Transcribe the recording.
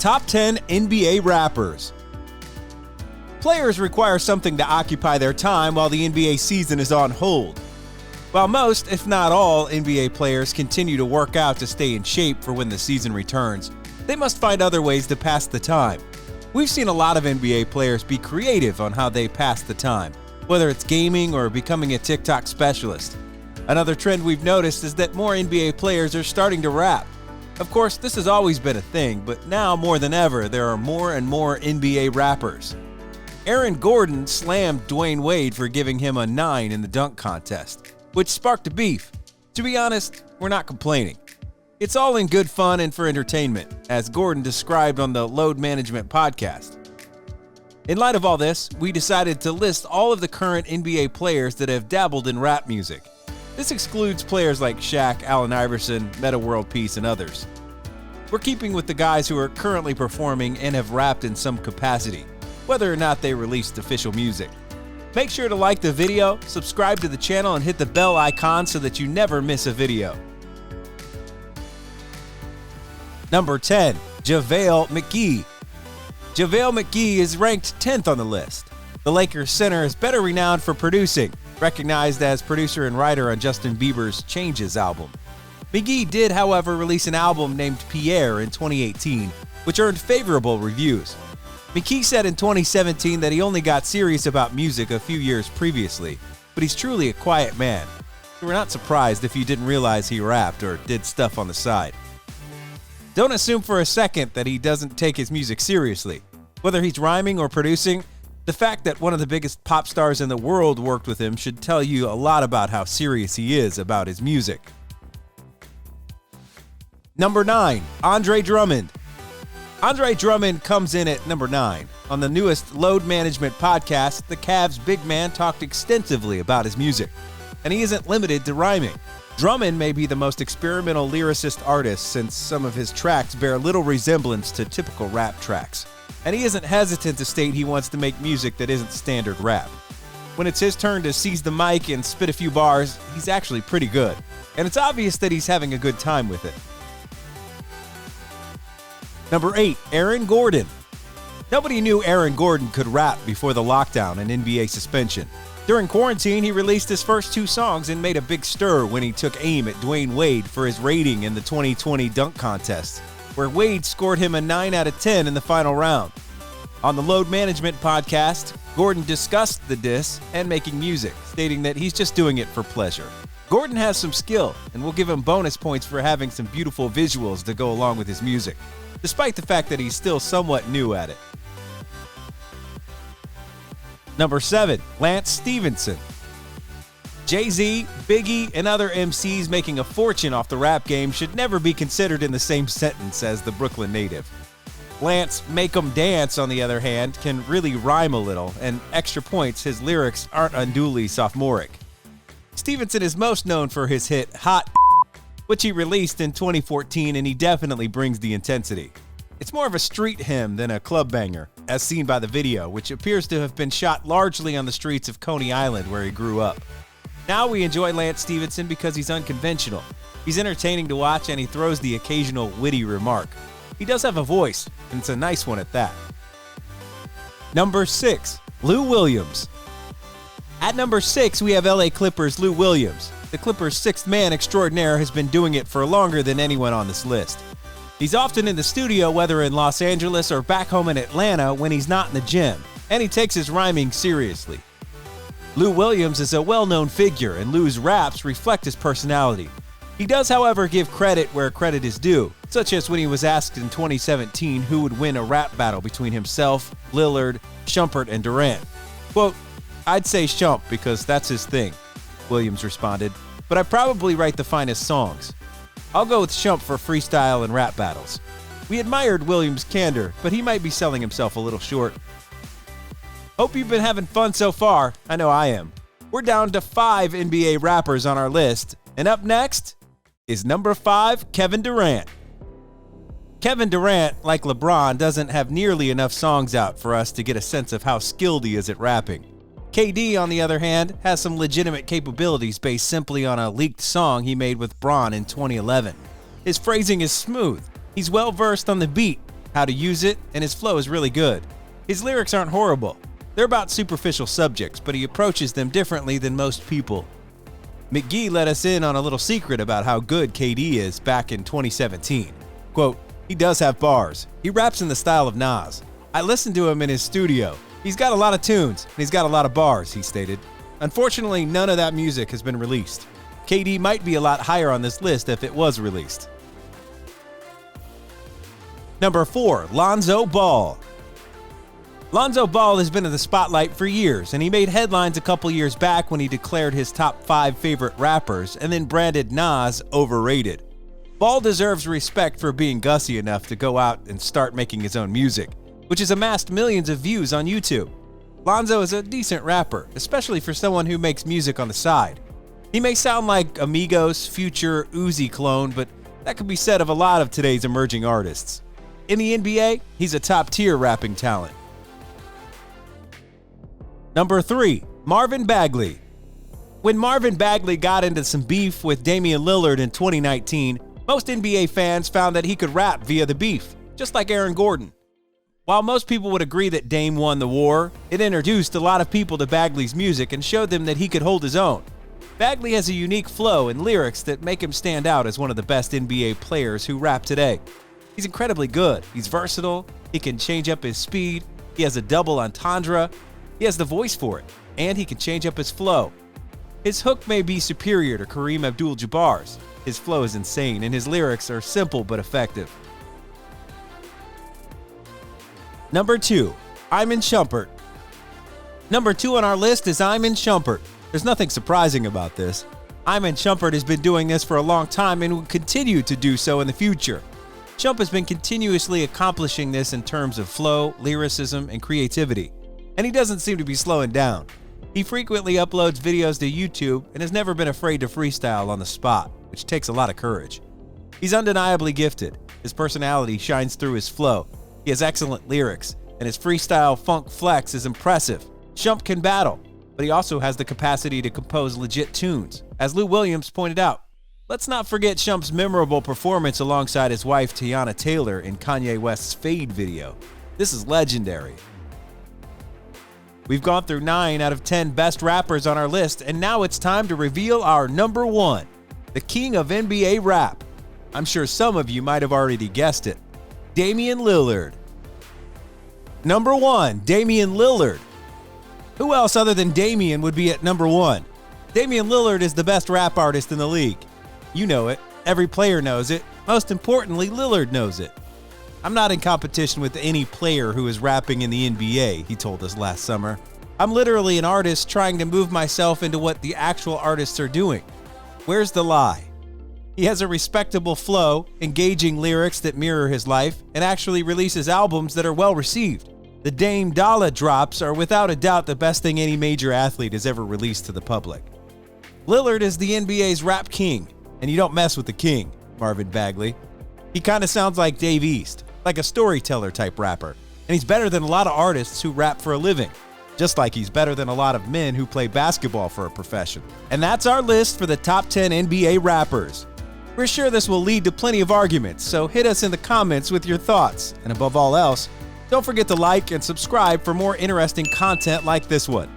Top 10 NBA Rappers. Players require something to occupy their time while the NBA season is on hold. While most, if not all, NBA players continue to work out to stay in shape for when the season returns, they must find other ways to pass the time. We've seen a lot of NBA players be creative on how they pass the time, whether it's gaming or becoming a TikTok specialist. Another trend we've noticed is that more NBA players are starting to rap. Of course, this has always been a thing, but now more than ever, there are more and more NBA rappers. Aaron Gordon slammed Dwyane Wade for giving him a 9 in the dunk contest, which sparked a beef. To be honest, we're not complaining. It's all in good fun and for entertainment, as Gordon described on the Load Management podcast. In light of all this, we decided to list all of the current NBA players that have dabbled in rap music. This excludes players like Shaq, Allen Iverson, Metta World Peace, and others. We're keeping with the guys who are currently performing and have rapped in some capacity, whether or not they released official music. Make sure to like the video, subscribe to the channel, and hit the bell icon so that you never miss a video. Number 10. JAVALE McGee. JAVALE McGee is ranked 10th on the list. The Lakers center is better renowned for producing, recognized as producer and writer on Justin Bieber's Changes album. McGee did, however, release an album named Pierre in 2018, which earned favorable reviews. McGee said in 2017 that he only got serious about music a few years previously, but he's truly a quiet man. We're not surprised if you didn't realize he rapped or did stuff on the side. Don't assume for a second that he doesn't take his music seriously. Whether he's rhyming or producing, the fact that one of the biggest pop stars in the world worked with him should tell you a lot about how serious he is about his music. Number 9. Andre Drummond. Andre Drummond comes in at number 9. On the newest Load Management podcast, the Cavs big man talked extensively about his music. And he isn't limited to rhyming. Drummond may be the most experimental lyricist artist since some of his tracks bear little resemblance to typical rap tracks. And he isn't hesitant to state he wants to make music that isn't standard rap. When it's his turn to seize the mic and spit a few bars, he's actually pretty good. And it's obvious that he's having a good time with it. Number 8. Aaron Gordon. Nobody knew Aaron Gordon could rap before the lockdown and NBA suspension. During quarantine, he released his first 2 songs and made a big stir when he took aim at Dwyane Wade for his rating in the 2020 dunk contest, where Wade scored him a 9 out of 10 in the final round. On the Load Management podcast, Gordon discussed the diss and making music, stating that he's just doing it for pleasure. Gordon has some skill, and we'll give him bonus points for having some beautiful visuals to go along with his music, despite the fact that he's still somewhat new at it. Number 7. Lance Stephenson. Jay-Z, Biggie, and other MCs making a fortune off the rap game should never be considered in the same sentence as the Brooklyn native. Lance Make 'Em Dance, on the other hand, can really rhyme a little, and extra points, his lyrics aren't unduly sophomoric. Stephenson is most known for his hit Hot, which he released in 2014, and he definitely brings the intensity. It's more of a street hymn than a club banger, as seen by the video, which appears to have been shot largely on the streets of Coney Island where he grew up. Now we enjoy Lance Stephenson because he's unconventional. He's entertaining to watch, and he throws the occasional witty remark. He does have a voice, and it's a nice one at that. Number 6. Lou Williams. At number 6, we have LA Clippers' Lou Williams. The Clippers' sixth man extraordinaire has been doing it for longer than anyone on this list. He's often in the studio, whether in Los Angeles or back home in Atlanta when he's not in the gym, and he takes his rhyming seriously. Lou Williams is a well-known figure, and Lou's raps reflect his personality. He does, however, give credit where credit is due, such as when he was asked in 2017 who would win a rap battle between himself, Lillard, Shumpert, and Durant. Quote, "I'd say Shump because that's his thing," Williams responded, "but I probably write the finest songs. I'll go with Shump for freestyle and rap battles." We admired Williams' candor, but he might be selling himself a little short. Hope you've been having fun so far. I know I am. We're down to 5 NBA rappers on our list, and up next is number 5, Kevin Durant. Kevin Durant, like LeBron, doesn't have nearly enough songs out for us to get a sense of how skilled he is at rapping. KD, on the other hand, has some legitimate capabilities based simply on a leaked song he made with Bron in 2011. His phrasing is smooth, he's well versed on the beat, how to use it, and his flow is really good. His lyrics aren't horrible. They're about superficial subjects, but he approaches them differently than most people. MCGEE let us in on a little secret about how good KD is back in 2017. Quote, "He does have bars. He raps in the style of Nas. I listened to him in his studio. He's got a lot of tunes, and he's got a lot of bars," he stated. Unfortunately, none of that music has been released. KD might be a lot higher on this list if it was released. Number 4, Lonzo Ball. Lonzo Ball has been in the spotlight for years, and he made headlines a couple years back when he declared his top 5 favorite rappers and then branded Nas overrated. Ball deserves respect for being gutsy enough to go out and start making his own music, which has amassed millions of views on YouTube. Lonzo is a decent rapper, especially for someone who makes music on the side. He may sound like Amigos' future Uzi clone, but that could be said of a lot of today's emerging artists. In the NBA, he's a top-tier rapping talent. Number 3, Marvin Bagley. When Marvin Bagley got into some beef with Damian Lillard in 2019, most NBA fans found that he could rap via the beef, just like Aaron Gordon. While most people would agree that Dame won the war, it introduced a lot of people to Bagley's music and showed them that he could hold his own. Bagley has a unique flow and lyrics that make him stand out as one of the best NBA players who rap today. He's incredibly good, he's versatile, he can change up his speed, he has a double entendre, he has the voice for it, and he can change up his flow. His hook may be superior to Kareem Abdul-Jabbar's. His flow is insane, and his lyrics are simple but effective. Number 2, Iman Shumpert. Number 2 on our list is Iman Shumpert. There's nothing surprising about this. Iman Shumpert has been doing this for a long time and will continue to do so in the future. Shump has been continuously accomplishing this in terms of flow, lyricism, and creativity. And he doesn't seem to be slowing down. He frequently uploads videos to YouTube and has never been afraid to freestyle on the spot, which takes a lot of courage. He's undeniably gifted. His personality shines through his flow. He has excellent lyrics, and his freestyle funk flex is impressive. Shump can battle, but he also has the capacity to compose legit tunes. As Lou Williams pointed out, let's not forget Shump's memorable performance alongside his wife Tiana Taylor in Kanye West's Fade video. This is legendary. We've gone through 9 out of 10 best rappers on our list, and now it's time to reveal our number 1, the king of NBA rap. I'm sure some of you might have already guessed it. Damian Lillard. Number 1, Damian Lillard. Who else other than Damian would be at number 1? Damian Lillard is the best rap artist in the league. You know it. Every player knows it. Most importantly, Lillard knows it. "I'm not in competition with any player who is rapping in the NBA," he told us last summer. "I'm literally an artist trying to move myself into what the actual artists are doing. Where's the lie?" He has a respectable flow, engaging lyrics that mirror his life, and actually releases albums that are well received. The Dame Dollar drops are without a doubt the best thing any major athlete has ever released to the public. Lillard is the NBA's rap king, and you don't mess with the king, Marvin Bagley. He kind of sounds like Dave East, like a storyteller type rapper, and he's better than a lot of artists who rap for a living, just like he's better than a lot of men who play basketball for a profession. And that's our list for the top 10 NBA rappers. We're sure this will lead to plenty of arguments, so hit us in the comments with your thoughts, and above all else, don't forget to like and subscribe for more interesting content like this one.